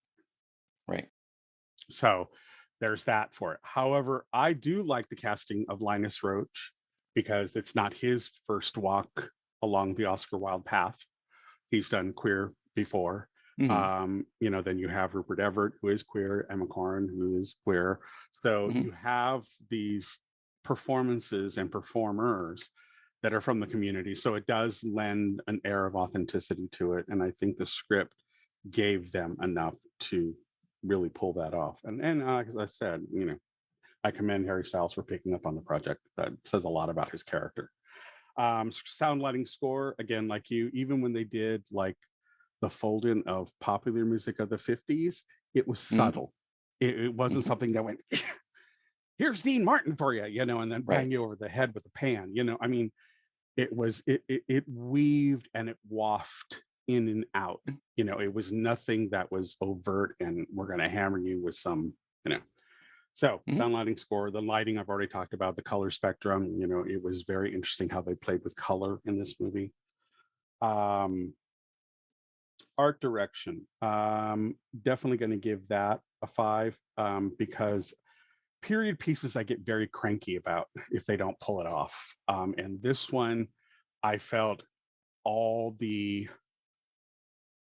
A: Right.
B: So there's that for it. However, I do like the casting of Linus Roach because it's not his first walk along the Oscar Wilde path. He's done queer before.
A: Hmm.
B: Then you have Rupert Everett, who is queer, Emma Corrin, who is queer. So
A: Hmm.
B: you have these performances and performers that are from the community. So it does lend an air of authenticity to it. And I think the script gave them enough to really pull that off. And as I said, I commend Harry Styles for picking up on the project. That says a lot about his character. Sound lighting score, again, like you, even when they did like the fold in of popular music of the 50s, it was
A: Hmm.
B: subtle. It wasn't
A: Hmm.
B: something that went, here's Dean Martin for you, and then bang
A: Right.
B: you over the head with a pan. I mean, it weaved and it wafted in and out. It was nothing that was overt and we're going to hammer you with some, you know. So
A: Hmm.
B: sound lighting score, the lighting I've already talked about, the color spectrum. It was very interesting how they played with color in this movie. Um, Art direction, definitely going to give that a 5, because period pieces I get very cranky about if they don't pull it off. And this one, I felt all the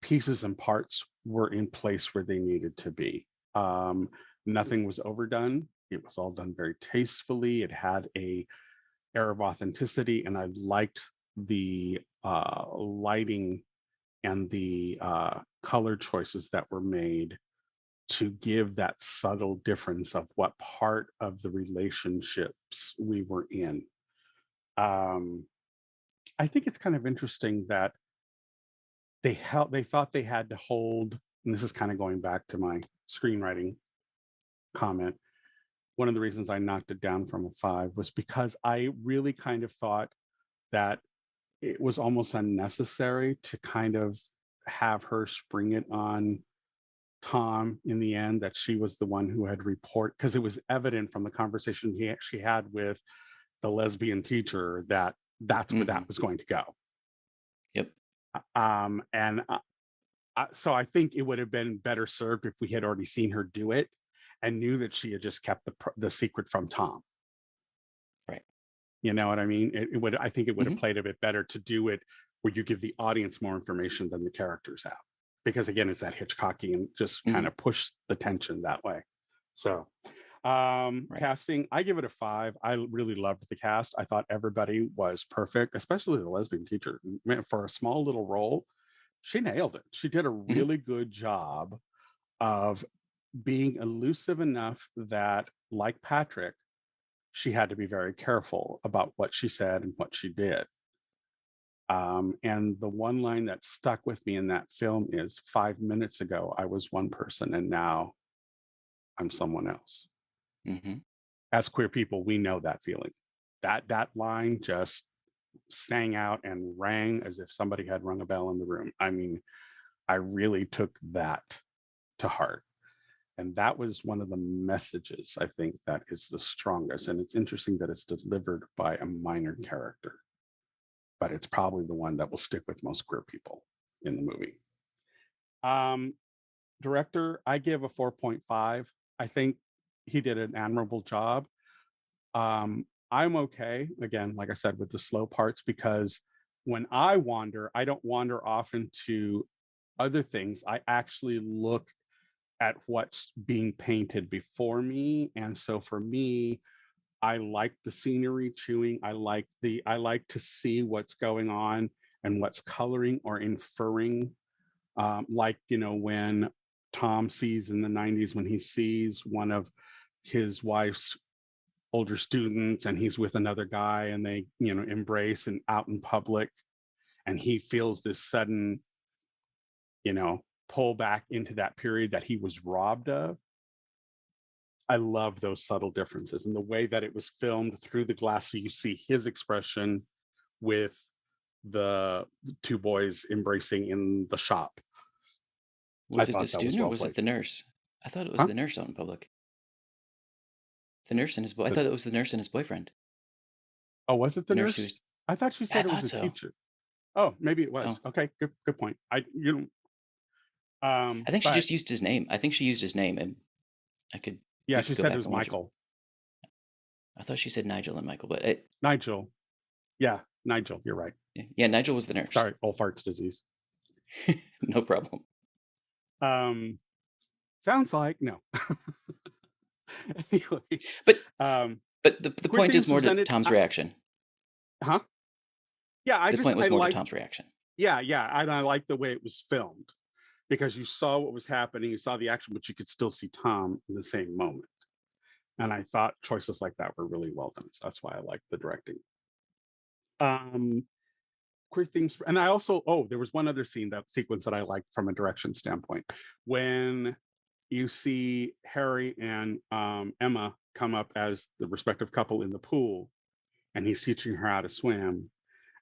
B: pieces and parts were in place where they needed to be. Nothing was overdone. It was all done very tastefully. It had a air of authenticity, and I liked the lighting and the color choices that were made to give that subtle difference of what part of the relationships we were in. Um, I think it's kind of interesting that they thought they had to hold, and this is kind of going back to my screenwriting comment. One of the reasons I knocked it down from a 5 was because I really kind of thought that it was almost unnecessary to kind of have her spring it on Tom in the end, that she was the one who had because it was evident from the conversation she had with the lesbian teacher that that's where
A: Hmm.
B: that was going to go.
A: Yep.
B: And so I think it would have been better served if we had already seen her do it and knew that she had just kept the secret from Tom.
A: Right.
B: You know what I mean? It would. I think it would have
A: Hmm.
B: played a bit better to do it where you give the audience more information than the characters have, because again, it's that Hitchcocky and just kind
A: Hmm.
B: of push the tension that way. So,
A: Right.
B: casting, I give it a 5. I really loved the cast. I thought everybody was perfect, especially the lesbian teacher. Man, for a small little role, she nailed it. She did a
A: Hmm.
B: really good job of being elusive enough that, like Patrick, she had to be very careful about what she said and what she did. And the one line that stuck with me in that film is 5 minutes ago, I was one person and now I'm someone else.
A: Hmm.
B: As queer people, we know that feeling. That line just sang out and rang as if somebody had rung a bell in the room. I mean, I really took that to heart. And that was one of the messages I think that is the strongest. And it's interesting that it's delivered by a minor character, but it's probably the one that will stick with most queer people in the movie. Um, Director, I give a 4.5. I think he did an admirable job. I'm okay, again, like I said, with the slow parts, because when I wander, I don't wander off into other things. I actually look at what's being painted before me. And so for me, I like the scenery chewing. I like to see what's going on and what's coloring or inferring. Like, when Tom sees in the 90s, when he sees one of his wife's older students and he's with another guy and they, embrace and out in public, and he feels this sudden, pull back into that period that he was robbed of. I love those subtle differences and the way that it was filmed through the glass. So you see his expression with the two boys embracing in the shop. I
A: Was it the
B: thought that was
A: student or
B: well
A: was it
B: played.
A: the nurse? I thought it was
B: Huh?
A: the nurse out in public. The nurse and his boy. I
B: The-
A: thought it was the nurse and his boyfriend.
B: Oh, was it the
A: The nurse
B: nurse?
A: who was.
B: I thought she
A: I
B: said it was
A: thought
B: a
A: so.
B: teacher. Oh, maybe it
A: Oh,
B: was. Okay, good point.
A: I think she
B: But
A: just used his name. I think she used his name, and
B: yeah,
A: we
B: she
A: could go
B: said it
A: back
B: was
A: and watch it.
B: Michael.
A: I thought she said Nigel and Michael, but
B: Nigel. Yeah, Nigel, you're right.
A: yeah, Nigel was the nurse.
B: Sorry, old farts disease.
A: No problem.
B: Sounds like no. Anyway,
A: But
B: um,
A: the
B: queer
A: point
B: things
A: is more to
B: presented.
A: Tom's reaction.
B: Huh? Yeah,
A: The point was
B: I
A: more to
B: like.
A: Tom's reaction.
B: Yeah, and I like the way it was filmed because you saw what was happening, you saw the action, but you could still see Tom in the same moment. And I thought choices like that were really well done. So that's why I like the directing. Queer things, and I also there was one other sequence that I liked from a direction standpoint when you see Harry and Emma come up as the respective couple in the pool, and he's teaching her how to swim,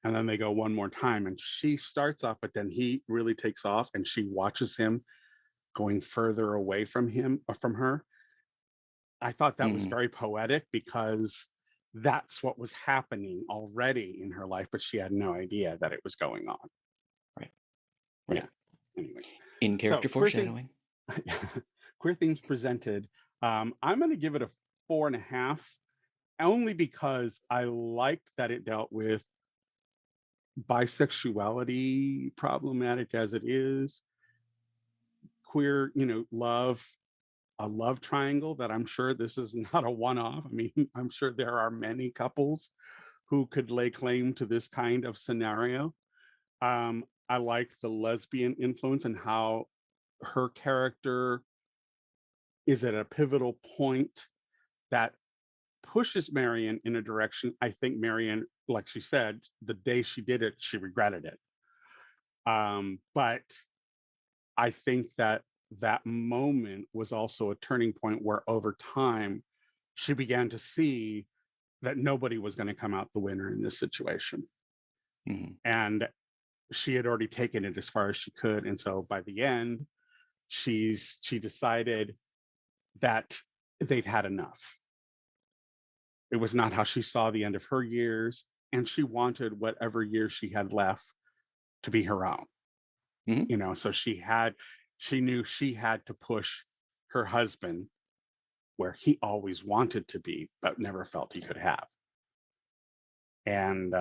B: and then they go one more time, and she starts off, but then he really takes off, and she watches him going further away from him or from her. I thought that was
A: Mhm.
B: very poetic because that's what was happening already in her life, but she had no idea that it was going on.
A: Right.
B: Yeah. Anyway,
A: In character foreshadowing.
B: Queer themes presented. I'm going to give it a 4.5, only because I liked that it dealt with bisexuality, problematic as it is, queer, love, a love triangle that I'm sure this is not a one-off. I mean, I'm sure there are many couples who could lay claim to this kind of scenario. I like the lesbian influence and how her character is at a pivotal point that pushes Marion in a direction. I think Marion, like she said, the day she did it, she regretted it. But I think that that moment was also a turning point where over time she began to see that nobody was going to come out the winner in this situation.
A: Mhm.
B: And she had already taken it as far as she could. And so by the end, she decided that they'd had enough. It was not how she saw the end of her years, and she wanted whatever years she had left to be her own.
A: Mhm.
B: So she knew she had to push her husband where he always wanted to be, but never felt he could have. And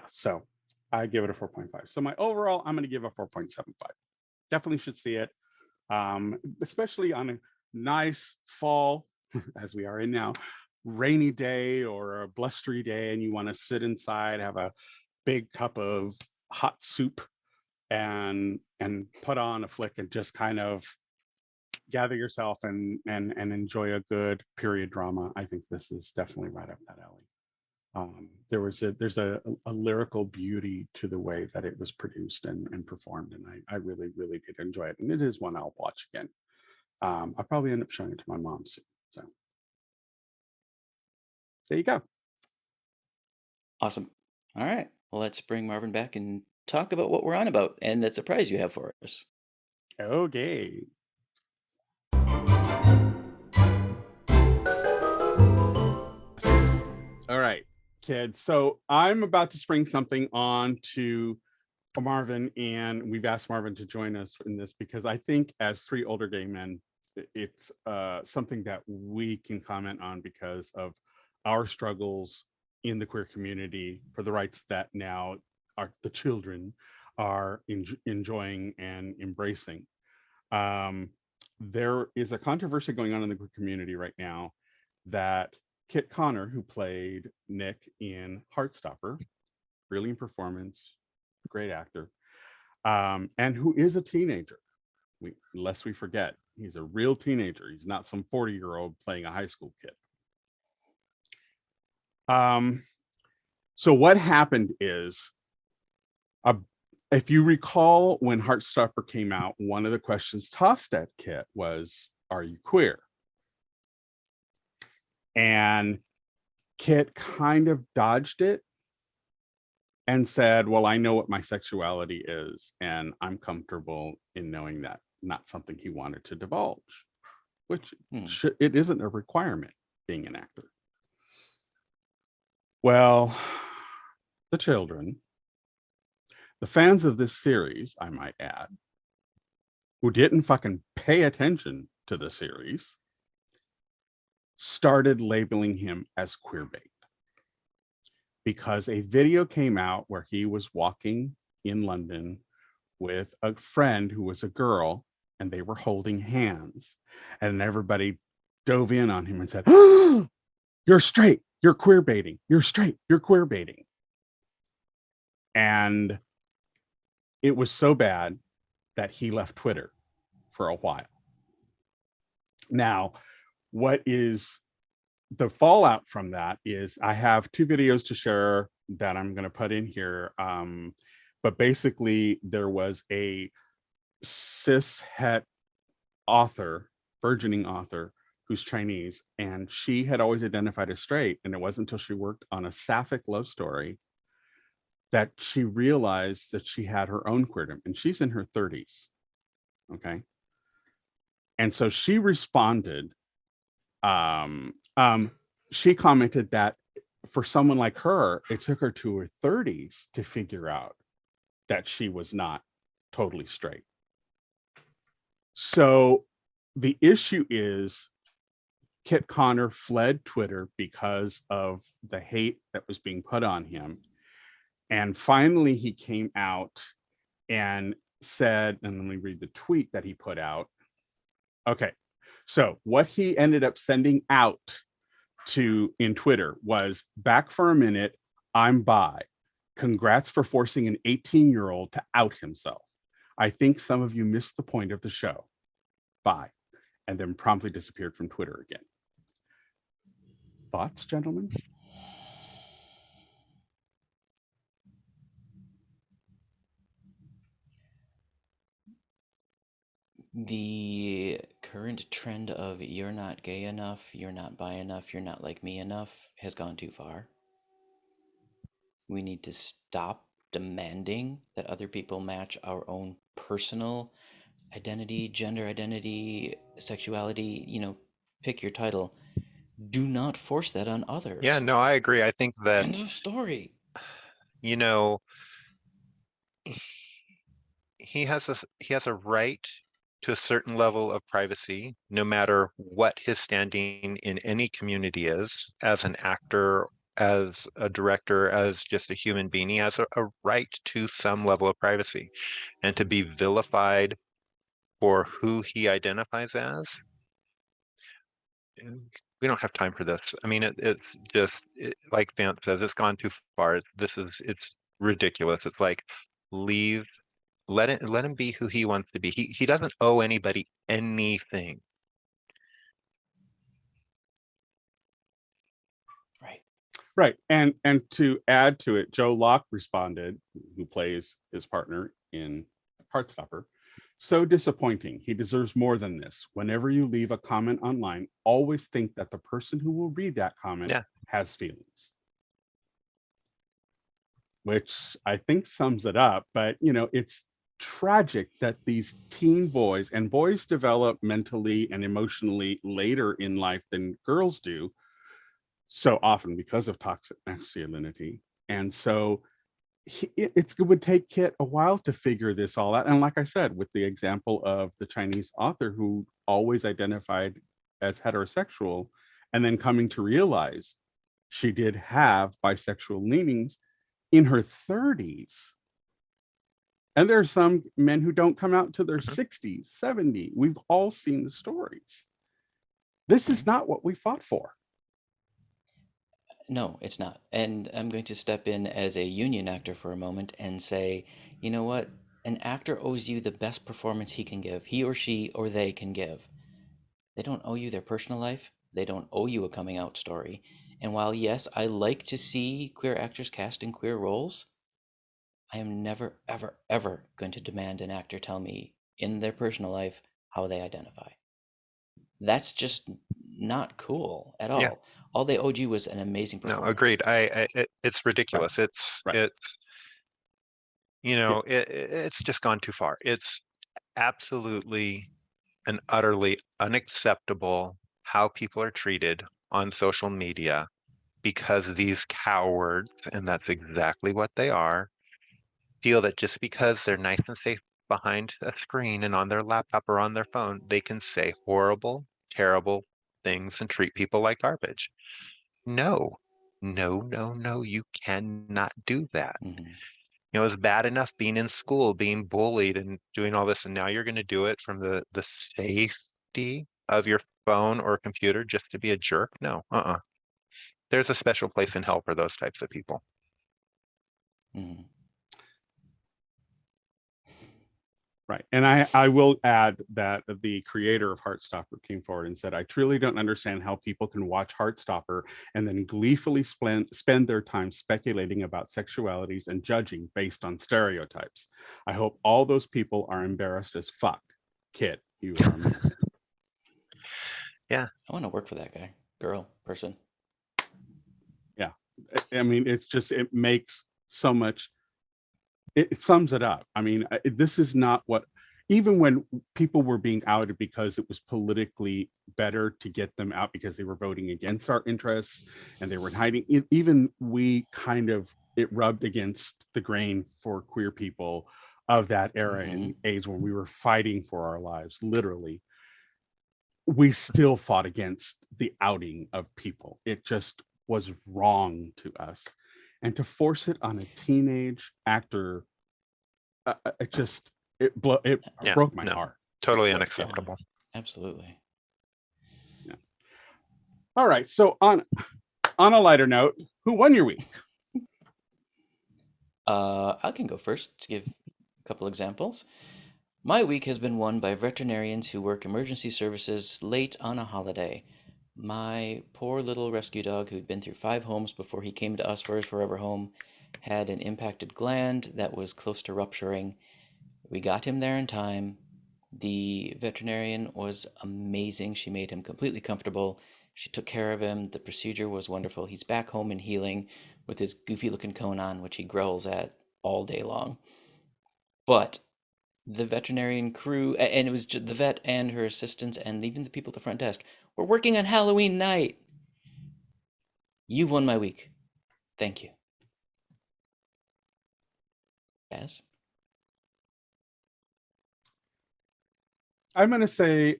B: so I give it a 4.5. So my overall, I'm going to give a 4.75. Definitely should see it, especially on a nice fall, as we are in now, rainy day or a blustery day, and you want to sit inside, have a big cup of hot soup, and put on a flick and just kind of gather yourself and enjoy a good period drama. I think this is definitely right up that alley. There's a lyrical beauty to the way that it was produced and performed, and I really did enjoy it, and it is one I'll watch again. I'll probably end up showing it to my mom soon. So there you go.
A: Awesome. All right. Well, let's bring Marvin back and talk about what we're on about and that surprise you have for us.
B: Okay. All right, kids. So I'm about to spring something on to Marvin, and we've asked Marvin to join us in this because I think as 3 older gay men, it's something that we can comment on because of our struggles in the queer community for the rights that now the children are enjoying and embracing. There is a controversy going on in the queer community right now that Kit Connor, who played Nick in Heartstopper, brilliant performance, great actor, and who is a teenager. Lest we forget, he's a real teenager. He's not some 40-year-old playing a high school kid. So what happened is, if you recall, when Heartstopper came out, one of the questions tossed at Kit was, "Are you queer?" And Kit kind of dodged it and said, "Well, I know what my sexuality is, and I'm comfortable in knowing that." Not something he wanted to divulge, which it isn't a requirement. being an actor. Well, the children, the fans of this series, I might add, who didn't fucking pay attention to the series, started labeling him as queerbait because a video came out where he was walking in London with a friend who was a girl and they were holding hands. And everybody dove in on him and said, oh, you're straight, you're queer baiting, you're straight, you're queer baiting. And it was so bad that he left Twitter for a while. Now, what is the fallout from that is I have 2 videos to share that I'm going to put in here. But basically, there was a cis het author, burgeoning author, who's Chinese, and she had always identified as straight. And it wasn't until she worked on a sapphic love story that she realized that she had her own queerdom, and she's in her 30s. Okay. And so she responded. She commented that for someone like her, it took her to her 30s to figure out that she was not totally straight. So the issue is Kit Connor fled Twitter because of the hate that was being put on him. And finally, he came out and said, and let me read the tweet that he put out. Okay. So what he ended up sending out in Twitter was, back for a minute, I'm bi. Congrats for forcing an 18-year-old to out himself. I think some of you missed the point of the show. Bye. And then promptly disappeared from Twitter again. Thoughts, gentlemen?
A: The current trend of you're not gay enough, you're not bi enough, you're not like me enough has gone too far. We need to stop demanding that other people match our own personal identity, gender identity, sexuality, pick your title. Do not force that on others.
C: Yeah, no, I agree. I think that,
A: End of story.
C: He has a right to a certain level of privacy, no matter what his standing in any community is, as an actor, as a director, as just a human being. He has a right to some level of privacy, and to be vilified for who he identifies as. We don't have time for this. I mean, it's just like Vance says, it's gone too far. It's ridiculous. It's like, let him be who he wants to be. He doesn't owe anybody anything.
B: Right. And to add to it, Joe Locke responded, who plays his partner in Heartstopper. So disappointing. He deserves more than this. Whenever you leave a comment online, always think that the person who will read that comment has feelings. Which I think sums it up. But, it's tragic that these teen boys, and boys develop mentally and emotionally later in life than girls do, so often because of toxic masculinity. And so it would take Kit a while to figure this all out. And like I said, with the example of the Chinese author who always identified as heterosexual, and then coming to realize she did have bisexual leanings in her 30s. And there are some men who don't come out to their 60s, 70. We've all seen the stories. This is not what we fought for.
A: No, it's not. And I'm going to step in as a union actor for a moment and say, you know what? An actor owes you the best performance he can give, he or she or they can give. They don't owe you their personal life. They don't owe you a coming out story. And while, yes, I like to see queer actors cast in queer roles, I am never, ever, ever going to demand an actor tell me in their personal life how they identify. That's just not cool at all.
C: Yeah.
A: All they owed you was an amazing performance.
C: No, agreed. It's ridiculous.
B: Right.
C: It's just gone too far. It's absolutely and utterly unacceptable how people are treated on social media because these cowards, and that's exactly what they are, feel that just because they're nice and safe behind a screen and on their laptop or on their phone, they can say horrible, terrible things and treat people like garbage. No, no, no, no, you cannot do that.
A: Mm-hmm.
C: You know, it's bad enough being in school, being bullied and doing all this, and now you're going to do it from the safety of your phone or computer just to be a jerk? No, There's a special place in hell for those types of people.
A: Mm-hmm.
B: Right. And I will add that the creator of Heartstopper came forward and said, I truly don't understand how people can watch Heartstopper and then gleefully spend their time speculating about sexualities and judging based on stereotypes. I hope all those people are embarrassed as fuck. Kid, you are amazing.
C: Yeah.
A: I want to work for that guy, girl, person.
B: Yeah. I mean, it's just, it makes so much, it sums it up. I mean, this is not what, even when people were being outed because it was politically better to get them out because they were voting against our interests and they were hiding, even we kind of, it rubbed against the grain for queer people of that era in age when we were fighting for our lives, literally. We still fought against the outing of people. It just was wrong to us. And to force it on a teenage actor, it
C: Yeah,
B: broke my
C: no,
B: heart.
C: totally
B: Like,
C: unacceptable.
A: Absolutely.
B: yeah. All right. So on a lighter note, who won your week?
A: I can go first to give a couple examples. My week has been won by veterinarians who work emergency services late on a holiday. My poor little rescue dog, who'd been through 5 homes before he came to us for his forever home, had an impacted gland that was close to rupturing. We got him there in time. The veterinarian was amazing. She made him completely comfortable. She took care of him. The procedure was wonderful. He's back home and healing with his goofy looking cone on, which he growls at all day long. But the veterinarian crew, and it was the vet and her assistants and even the people at the front desk, were working on Halloween night. You won my week. Thank you. Yes?
B: I'm going to say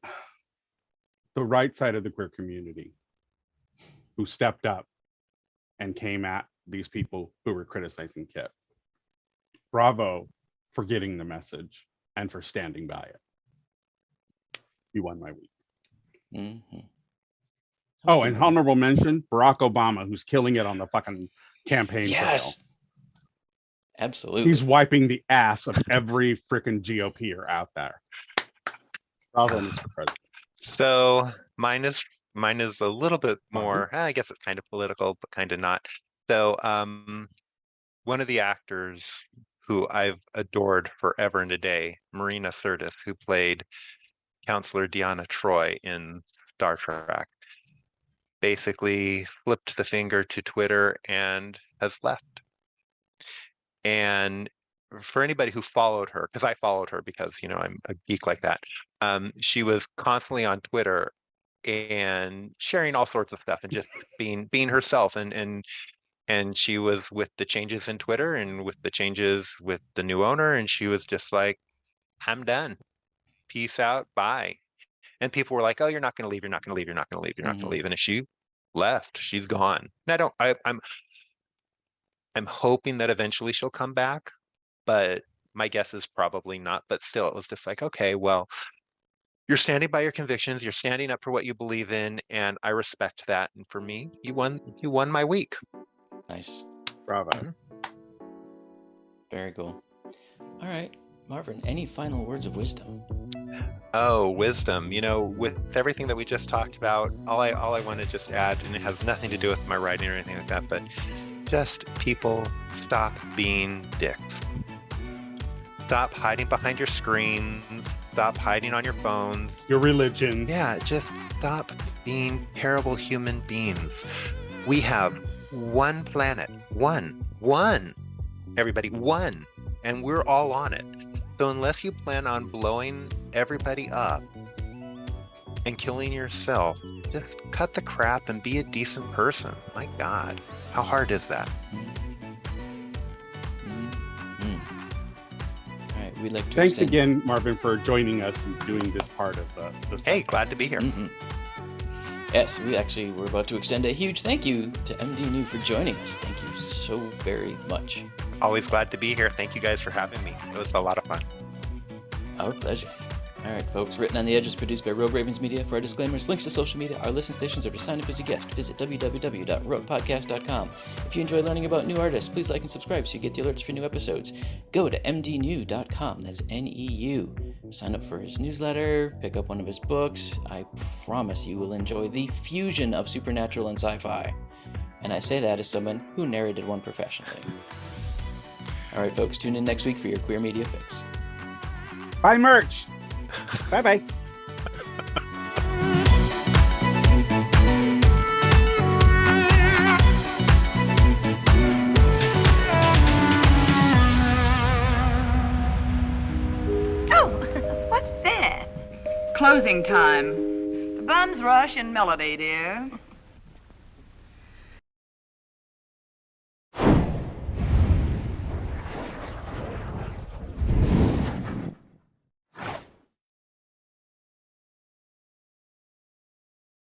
B: the right side of the queer community who stepped up and came at these people who were criticizing Kit. Bravo for getting the message and for standing by it. You won my week.
A: Mm-hmm.
B: Oh, and honorable mention, Barack Obama, who's killing it on the fucking campaign
A: yes!
B: trail.
A: Absolutely.
B: He's wiping the ass of every freaking GOPer out there. Bravo, Mr. President.
C: So mine is a little bit more, I guess it's kind of political, but kind of not. So one of the actors who I've adored forever and a day, Marina Sirtis, who played Counselor Deanna Troi in Star Trek, basically flipped the finger to Twitter and has left. And for anybody who followed her, because I followed her because, you know, I'm a geek like that, she was constantly on Twitter and sharing all sorts of stuff and just being herself. And she was with the changes in Twitter and with the changes with the new owner, and she was just like, I'm done. Peace out. Bye. And people were like, oh, you're not going to leave. You're not going to leave. You're not going to leave. You're not going to leave. And if she left, she's gone. And I'm hoping that eventually she'll come back, but my guess is probably not. But still, it was just like, okay, well, you're standing by your convictions. You're standing up for what you believe in, and I respect that. And for me, you won my week.
A: Nice.
B: Bravo.
A: Very cool. All right, Marvin, any final words of wisdom?
C: Oh, wisdom. You know, with everything that we just talked about, all I want to just add, and it has nothing to do with my writing or anything like that, but just people, stop being dicks. Stop hiding behind your screens. Stop hiding on your phones.
B: Your religion.
C: Yeah, just stop being terrible human beings. We have one planet. One. Everybody, one. And we're all on it. So unless you plan on blowing everybody up, and killing yourself. Just cut the crap and be a decent person. My God, how hard is that?
A: All right, we'd like to
B: Thanks
A: extend...
B: again, Marvin, for joining us and doing this part of the
C: Hey, glad to be here.
A: Yes, we're about to extend a huge thank you to NEU for joining us. Thank you so very much.
C: Always glad to be here. Thank you guys for having me. It was a lot of fun.
A: Our pleasure. All right, folks. Written on the Edge is produced by Rogue Ravens Media. For our disclaimers, links to social media, our listen stations, or to sign up as a guest, visit www.roguepodcast.com. If you enjoy learning about new artists, please like and subscribe so you get the alerts for new episodes. Go to mdnew.com. That's NEU. Sign up for his newsletter, pick up one of his books. I promise you will enjoy the fusion of supernatural and sci-fi. And I say that as someone who narrated one professionally. All right, folks. Tune in next week for your queer media fix.
B: Buy merch. Bye-bye.
D: Oh, what's that? Closing time. The bums rush in melody, dear.